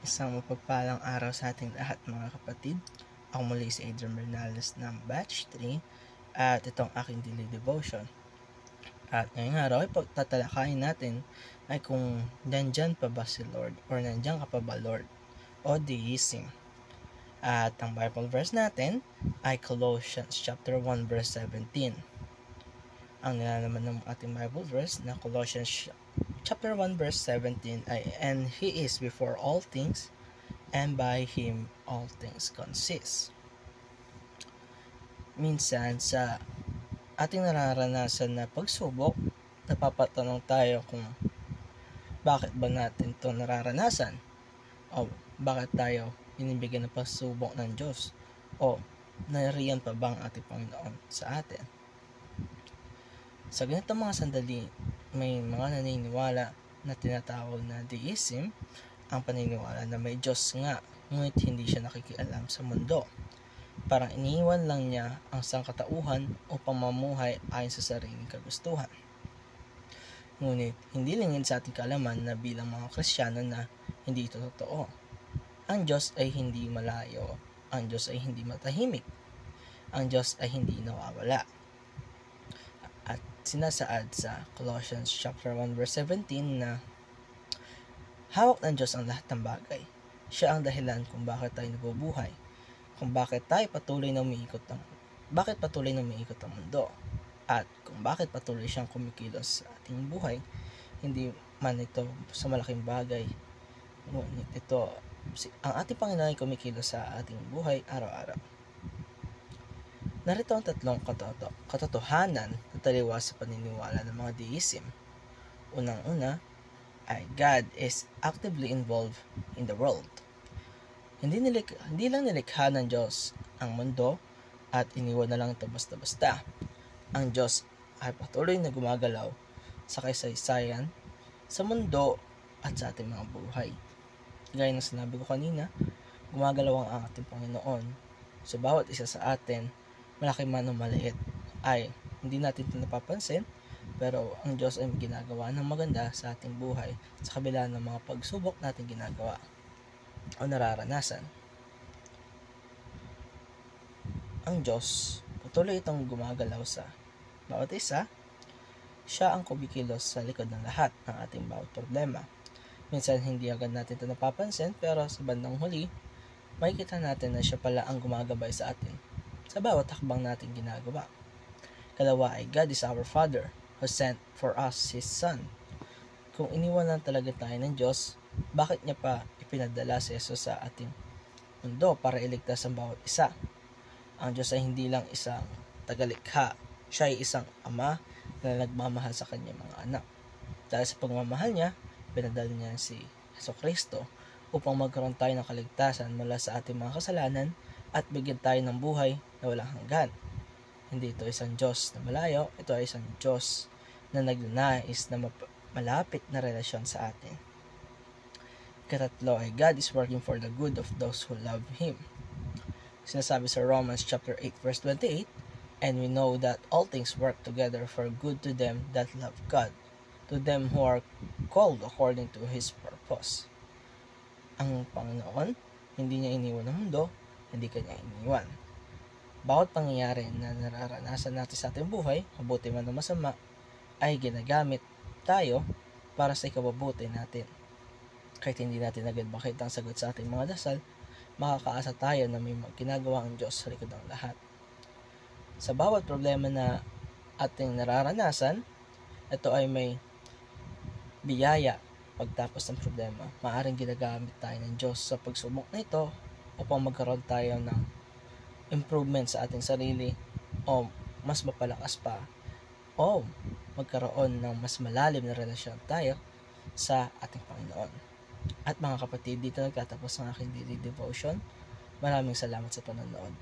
Isang mapagpalang araw sa ating lahat mga kapatid. Ako muli si Adrian Bernales ng Batch 3 at itong aking daily devotion. At ngayong araw ay pagtatalakayin natin ay kung nandyan pa ba si Lord or nandyan ka pa ba Lord o deism. At ang Bible verse natin ay Colossians chapter 1 verse 17. Ang nilalaman ng ating Bible verse na Colossians chapter 1 verse 17 ay, "And He is before all things, and by Him all things consist." Minsan sa ating nararanasan na pagsubok, napapatanong tayo kung bakit ba natin ito nararanasan, o bakit tayo binibigyan ng pagsubok ng Diyos, o nariyan pa bang ating Panginoon sa atin. Sa ganitong mga sandali, may mga naniniwala na tinatawag na deism, ang paniniwala na may Diyos nga, ngunit hindi siya nakikialam sa mundo. Parang iniwan lang niya ang sangkatauhan upang mamuhay ayon sa sariling kagustuhan. Ngunit hindi lingid sa ating kaalaman na bilang mga Kristiyano na hindi ito totoo. Ang Diyos ay hindi malayo, ang Diyos ay hindi matahimik, ang Diyos ay hindi nawawala. At sinasaad sa Colossians chapter 1 verse 17 na hawak ng Diyos ang lahat ng bagay. Siya ang dahilan kung bakit tayo nabubuhay, kung bakit patuloy na umiikot ang mundo, at kung bakit patuloy siyang kumikilos sa ating buhay. Hindi man ito sa malaking bagay, ngunit ito, ang ating Panginoon ay kumikilos sa ating buhay araw-araw. Narito ang tatlong katotohanan na taliwas sa paniniwala ng mga deism. Unang-una ay God is actively involved in the world. Hindi lang nilikha ng Diyos ang mundo at iniwan na lang ito basta-basta. Ang Diyos ay patuloy na gumagalaw sa kasaysayan, sa mundo at sa ating mga buhay. Gaya ng sinabi ko kanina, gumagalaw ang ating Panginoon sa bawat isa sa atin, malaki man o maliit, ay hindi natin ito napapansin, pero ang Diyos ay ginagawa ng maganda sa ating buhay sa kabila ng mga pagsubok natin ginagawa o nararanasan. Ang Diyos patuloy itong gumagalaw sa bawat isa. Siya ang kumikilos sa likod ng lahat ng ating bawat problema. Minsan hindi agad natin ito napapansin, pero sa bandang huli, makikita natin na siya pala ang gumagabay sa atin sa bawat hakbang natin ginagawa. Kalawa ay God is our Father who sent for us His Son. Kung iniwan lang talaga tayo ng Diyos, bakit niya pa ipinadala si Jesus sa ating mundo para iligtas ang bawat isa? Ang Diyos ay hindi lang isang tagalikha, siya ay isang Ama na nagmamahal sa kanyang mga anak. Dahil sa pagmamahal niya, pinadala niya si Jesucristo upang magkaroon tayo ng kaligtasan mula sa ating mga kasalanan at bigyan tayo ng buhay na walang hanggan. Hindi ito isang Diyos na malayo, ito ay isang Diyos na nagnanais na malapit na relasyon sa atin. Katatlo ay God is working for the good of those who love Him. Sinasabi sa Romans chapter 8 verse 28, "And we know that all things work together for good to them that love God, to them who are called according to His purpose." Ang Panginoon, hindi niya iniwan ang mundo, hindi kanya iniwan. Bawat pangyayari na nararanasan natin sa ating buhay, mabuti man o masama, ay ginagamit tayo para sa ikabubuti natin. Kahit hindi natin agad makita ang sagot sa ating mga dasal, makakaasa tayo na may ginagawa ang Diyos sa likod ng lahat. Sa bawat problema na ating nararanasan, ito ay may biyaya pagtapos ng problema. Maaaring ginagamit tayo ng Diyos sa pagsubok na ito upang magkaroon tayo ng improvement sa ating sarili, o mas mapalakas pa, o magkaroon ng mas malalim na relasyon tayo sa ating Panginoon. At mga kapatid, dito nagtatapos ang aking daily devotion. Maraming salamat sa panonood.